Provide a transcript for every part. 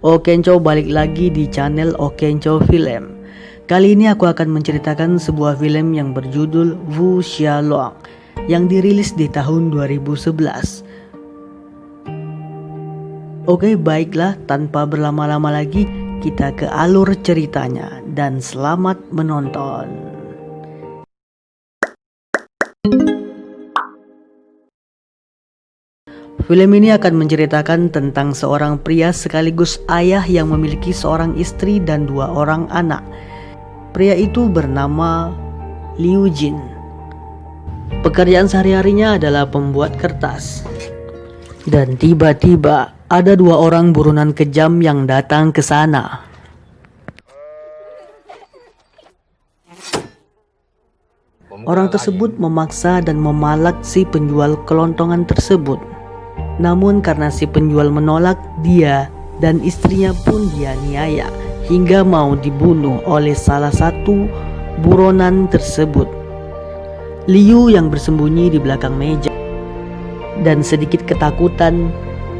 Okenco balik lagi di channel Okenco Film. Kali ini aku akan menceritakan sebuah film yang berjudul Wu Xiaolong yang dirilis di tahun 2011. Oke, baiklah, tanpa berlama-lama lagi kita ke alur ceritanya dan selamat menonton. Film ini akan menceritakan tentang seorang pria sekaligus ayah yang memiliki seorang istri dan 2 orang anak. Pria itu bernama Liu Jin. Pekerjaan sehari-harinya adalah pembuat kertas. Dan tiba-tiba ada 2 orang buronan kejam yang datang ke sana. Orang tersebut memaksa dan memalak si penjual kelontongan tersebut. Namun karena si penjual menolak, dia dan istrinya pun dianiaya hingga mau dibunuh oleh salah satu buronan tersebut. Liu yang bersembunyi di belakang meja dan sedikit ketakutan,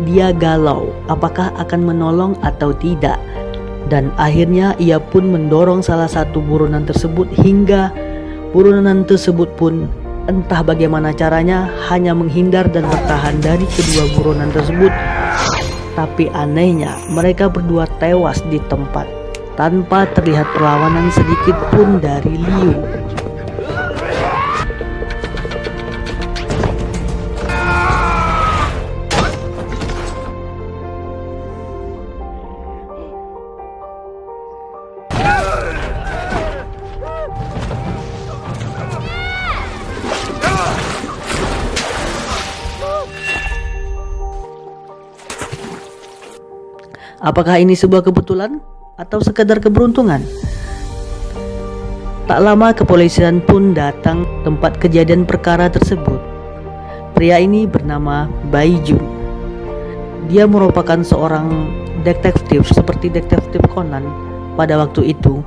dia galau apakah akan menolong atau tidak. Dan akhirnya ia pun mendorong salah satu buronan tersebut hingga buronan tersebut pun entah bagaimana caranya hanya menghindar dan bertahan dari kedua buronan tersebut. Tapi anehnya mereka berdua tewas di tempat tanpa terlihat perlawanan sedikit pun dari Liu. Apakah ini sebuah kebetulan atau sekadar keberuntungan? Tak lama kepolisian pun datang tempat kejadian perkara tersebut. Pria ini bernama Bai Jun. Dia merupakan seorang detektif seperti detektif Conan pada waktu itu.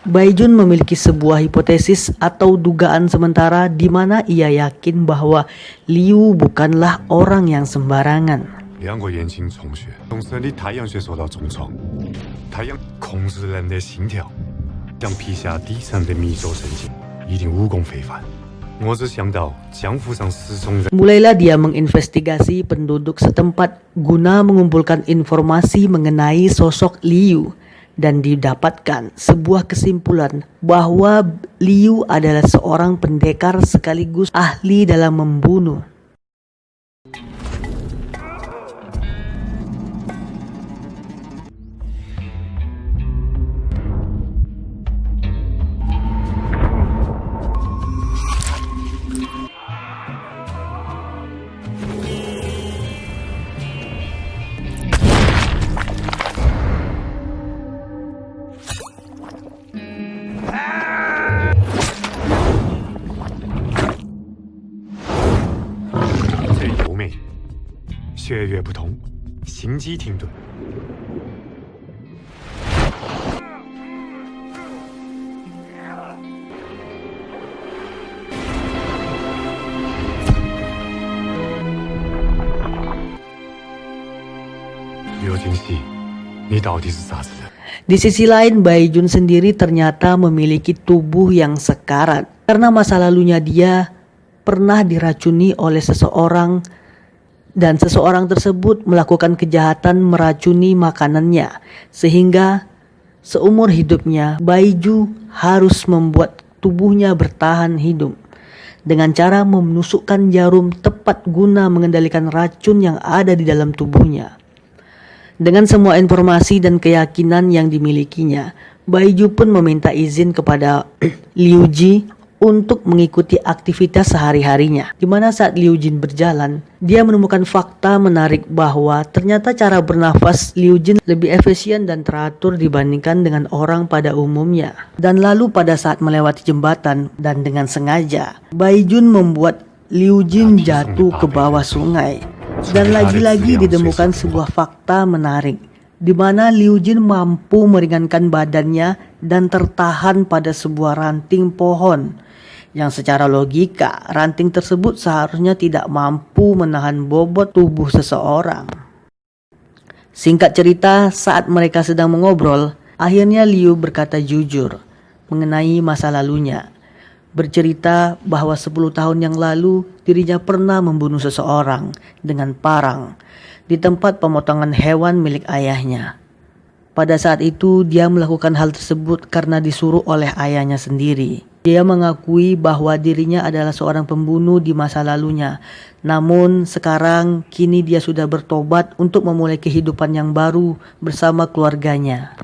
Bai Jun memiliki sebuah hipotesis atau dugaan sementara di mana ia yakin bahwa Liu bukanlah orang yang sembarangan. 两个眼睛充血，从身体太阳穴受到重创，太阳控制人的心跳，像皮下底层的迷走神经，一定武功非凡。我只想到江湖上失踪人。 Mulailah dia menginvestigasi penduduk setempat guna mengumpulkan informasi mengenai sosok Liu dan didapatkan sebuah kesimpulan bahwa Liu adalah seorang pendekar sekaligus ahli dalam membunuh.由美，血液不通，心肌停顿。刘金熙，你到底是啥子人？ Di sisi lain, Bai Jun sendiri ternyata memiliki tubuh yang sekarat karena masa lalunya dia pernah diracuni oleh seseorang dan seseorang tersebut melakukan kejahatan meracuni makanannya, sehingga seumur hidupnya Bai Jun harus membuat tubuhnya bertahan hidup dengan cara menusukkan jarum tepat guna mengendalikan racun yang ada di dalam tubuhnya. Dengan semua informasi dan keyakinan yang dimilikinya, Bai Jun pun meminta izin kepada Liu Ji untuk mengikuti aktivitas sehari-harinya. Di mana saat Liu Jin berjalan, dia menemukan fakta menarik bahwa ternyata cara bernafas Liu Jin lebih efisien dan teratur dibandingkan dengan orang pada umumnya. Dan lalu pada saat melewati jembatan dan dengan sengaja, Bai Jun membuat Liu Jin jatuh ke bawah sungai. Dan lagi-lagi ditemukan sebuah fakta menarik, di mana Liu Jin mampu meringankan badannya dan tertahan pada sebuah ranting pohon, yang secara logika ranting tersebut seharusnya tidak mampu menahan bobot tubuh seseorang. Singkat cerita, saat mereka sedang mengobrol, akhirnya Liu berkata jujur mengenai masa lalunya. Bercerita bahwa 10 tahun yang lalu dirinya pernah membunuh seseorang dengan parang di tempat pemotongan hewan milik ayahnya. Pada saat itu dia melakukan hal tersebut karena disuruh oleh ayahnya sendiri. Dia mengakui bahwa dirinya adalah seorang pembunuh di masa lalunya. Namun sekarang kini dia sudah bertobat untuk memulai kehidupan yang baru bersama keluarganya.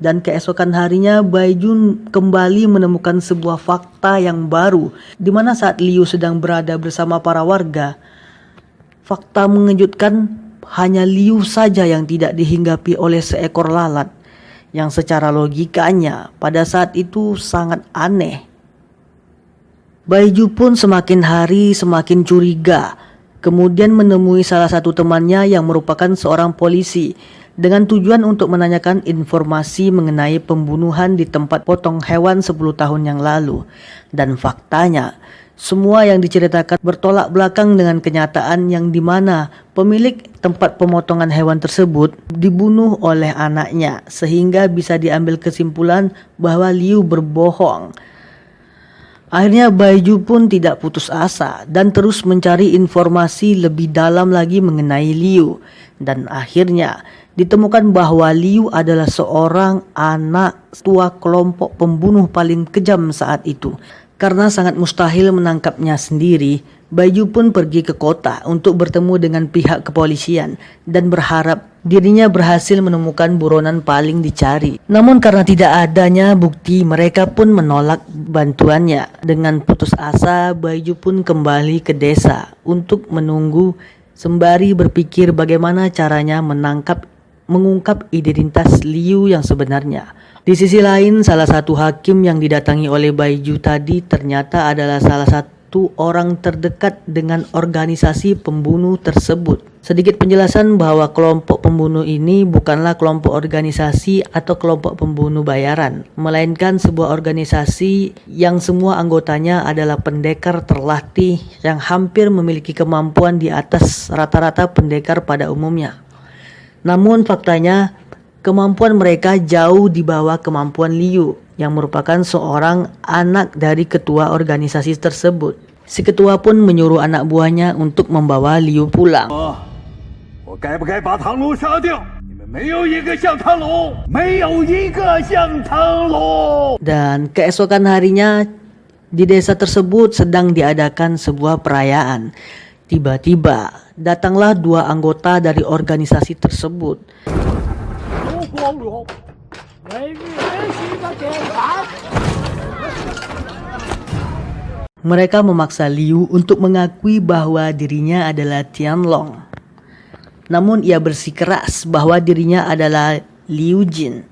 Dan keesokan harinya Bai Jun kembali menemukan sebuah fakta yang baru, di mana saat Liu sedang berada bersama para warga, fakta mengejutkan, hanya Liu saja yang tidak dihinggapi oleh seekor lalat, yang secara logikanya pada saat itu sangat aneh. Bai Jun pun semakin hari semakin curiga, kemudian menemui salah satu temannya yang merupakan seorang polisi, dengan tujuan untuk menanyakan informasi mengenai pembunuhan di tempat potong hewan 10 tahun yang lalu. Dan faktanya, semua yang diceritakan bertolak belakang dengan kenyataan, yang dimana pemilik tempat pemotongan hewan tersebut dibunuh oleh anaknya, sehingga bisa diambil kesimpulan bahwa Liu berbohong. Akhirnya Bai Jun pun tidak putus asa dan terus mencari informasi lebih dalam lagi mengenai Liu. Dan akhirnya ditemukan bahwa Liu adalah seorang anak tua kelompok pembunuh paling kejam saat itu. Karena sangat mustahil menangkapnya sendiri, Bai Jun pun pergi ke kota untuk bertemu dengan pihak kepolisian dan berharap dirinya berhasil menemukan buronan paling dicari. Namun karena tidak adanya bukti, mereka pun menolak bantuannya. Dengan putus asa, Bai Jun pun kembali ke desa untuk menunggu sembari berpikir bagaimana caranya mengungkap identitas Liu yang sebenarnya. Di sisi lain, salah satu hakim yang didatangi oleh Bai Jun tadi ternyata adalah salah satu orang terdekat dengan organisasi pembunuh tersebut. Sedikit penjelasan bahwa kelompok pembunuh ini bukanlah kelompok organisasi atau kelompok pembunuh bayaran, melainkan sebuah organisasi yang semua anggotanya adalah pendekar terlatih yang hampir memiliki kemampuan di atas rata-rata pendekar pada umumnya. Namun faktanya, kemampuan mereka jauh di bawah kemampuan Liu, yang merupakan seorang anak dari ketua organisasi tersebut. Si ketua pun menyuruh anak buahnya untuk membawa Liu pulang. Dan keesokan harinya di desa tersebut sedang diadakan sebuah perayaan. Tiba-tiba datanglah 2 anggota dari organisasi tersebut. Mereka memaksa Liu untuk mengakui bahwa dirinya adalah Tianlong. Namun ia bersikeras bahwa dirinya adalah Liu Jin.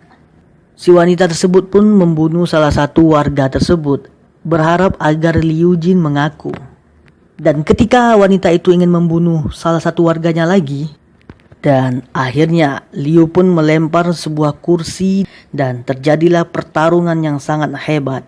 Si wanita tersebut pun membunuh salah satu warga tersebut, berharap agar Liu Jin mengaku. Dan ketika wanita itu ingin membunuh salah satu warganya lagi, dan akhirnya Liu pun melempar sebuah kursi dan terjadilah pertarungan yang sangat hebat.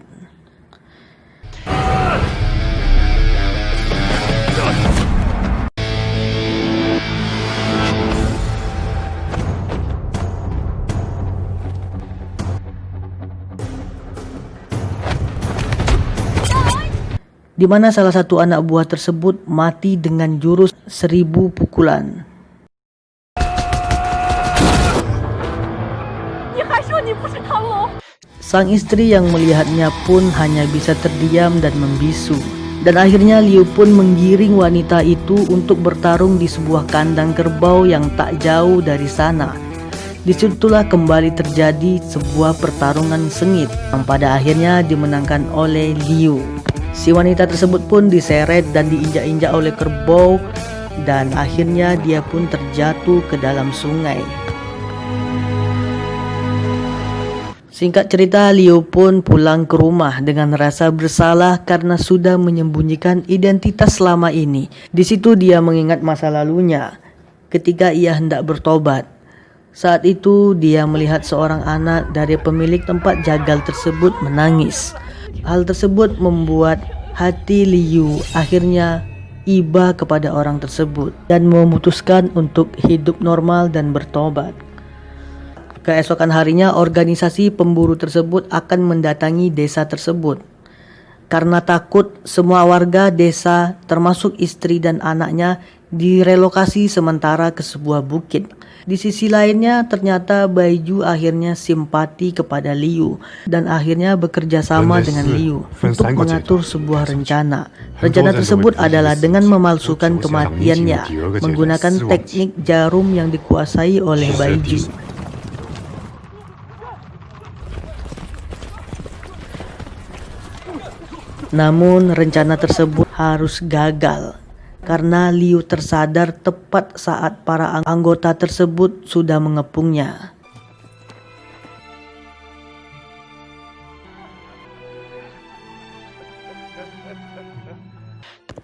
Di mana salah satu anak buah tersebut mati dengan jurus 1000 pukulan. Sang istri yang melihatnya pun hanya bisa terdiam dan membisu. Dan akhirnya Liu pun menggiring wanita itu untuk bertarung di sebuah kandang kerbau yang tak jauh dari sana. Disitulah kembali terjadi sebuah pertarungan sengit yang pada akhirnya dimenangkan oleh Liu. Si wanita tersebut pun diseret dan diinjak-injak oleh kerbau, dan akhirnya dia pun terjatuh ke dalam sungai. Singkat cerita, Liu pun pulang ke rumah dengan rasa bersalah karena sudah menyembunyikan identitas selama ini. Di situ dia mengingat masa lalunya ketika ia hendak bertobat. Saat itu dia melihat seorang anak dari pemilik tempat jagal tersebut menangis. Hal tersebut membuat hati Liu akhirnya iba kepada orang tersebut dan memutuskan untuk hidup normal dan bertobat. Keesokan harinya, organisasi pemburu tersebut akan mendatangi desa tersebut. Karena takut, semua warga desa termasuk istri dan anaknya direlokasi sementara ke sebuah bukit. Di sisi lainnya, ternyata Baiju akhirnya simpati kepada Liu dan akhirnya bekerja sama dengan Liu untuk mengatur sebuah rencana. Rencana tersebut adalah dengan memalsukan kematiannya menggunakan teknik jarum yang dikuasai oleh Baiju. Namun rencana tersebut harus gagal karena Liu tersadar tepat saat para anggota tersebut sudah mengepungnya.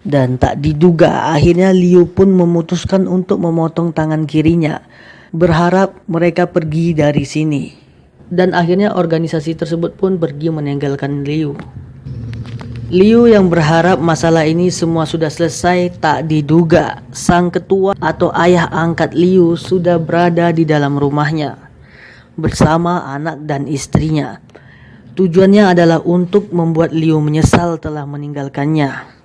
Dan tak diduga akhirnya Liu pun memutuskan untuk memotong tangan kirinya, berharap mereka pergi dari sini. Dan akhirnya organisasi tersebut pun pergi meninggalkan Liu. Liu yang berharap masalah ini semua sudah selesai, tak diduga sang ketua atau ayah angkat Liu sudah berada di dalam rumahnya bersama anak dan istrinya. Tujuannya adalah untuk membuat Liu menyesal telah meninggalkannya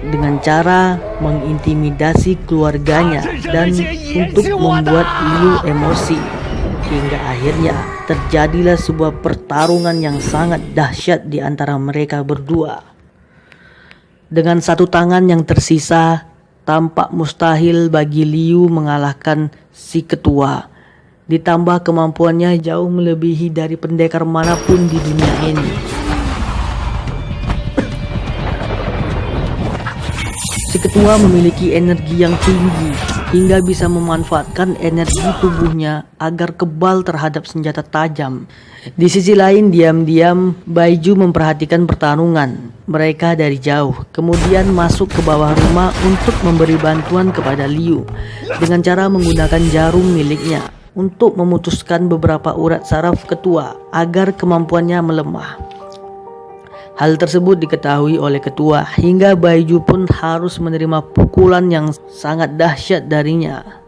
dengan cara mengintimidasi keluarganya dan untuk membuat Liu emosi. Hingga akhirnya terjadilah sebuah pertarungan yang sangat dahsyat di antara mereka berdua. Dengan satu tangan yang tersisa, tampak mustahil bagi Liu mengalahkan si ketua. Ditambah kemampuannya jauh melebihi dari pendekar manapun di dunia ini. Si ketua memiliki energi yang tinggi hingga bisa memanfaatkan energi tubuhnya agar kebal terhadap senjata tajam. Di sisi lain, diam-diam Baiju memperhatikan pertarungan mereka dari jauh, kemudian masuk ke bawah rumah untuk memberi bantuan kepada Liu dengan cara menggunakan jarum miliknya untuk memutuskan beberapa urat saraf ketua agar kemampuannya melemah. Hal tersebut diketahui oleh ketua hingga Baiju pun harus menerima pukulan yang sangat dahsyat darinya.